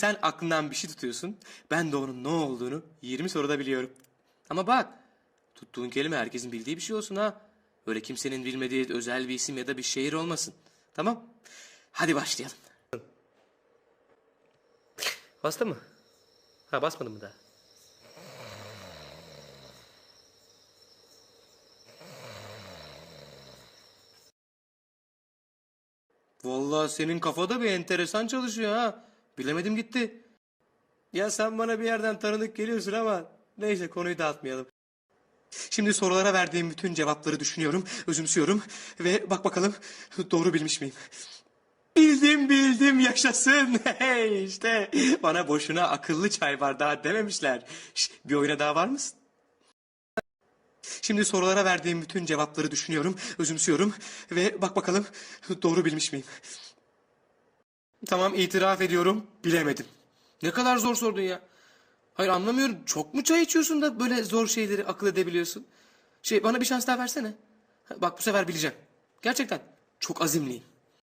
Sen aklından bir şey tutuyorsun. Ben de onun ne olduğunu 20 soruda biliyorum. Ama bak, tuttuğun kelime herkesin bildiği bir şey olsun ha. Öyle kimsenin bilmediği özel bir isim ya da bir şehir olmasın. Tamam? Hadi başlayalım. Bastın mı? Ha, basmadın mı daha? Vallahi senin kafada bir enteresan çalışıyor ha. Bilemedim gitti. Ya sen bana bir yerden tanıdık geliyorsun ama neyse, konuyu dağıtmayalım. Şimdi sorulara verdiğim bütün cevapları düşünüyorum, özümsüyorum ve bak bakalım doğru bilmiş miyim? Bildim yaşasın. Hey işte bana boşuna akıllı çay bardağı dememişler. Bir oyuna daha var mısın? Şimdi sorulara verdiğim bütün cevapları düşünüyorum, özümsüyorum ve bak bakalım doğru bilmiş miyim? Tamam, itiraf ediyorum, bilemedim. Ne kadar zor sordun ya. Hayır, anlamıyorum. Çok mu çay içiyorsun da böyle zor şeyleri akıl edebiliyorsun? Bana bir şans daha versene. Bak, bu sefer bileceğim. Gerçekten çok azimliyim.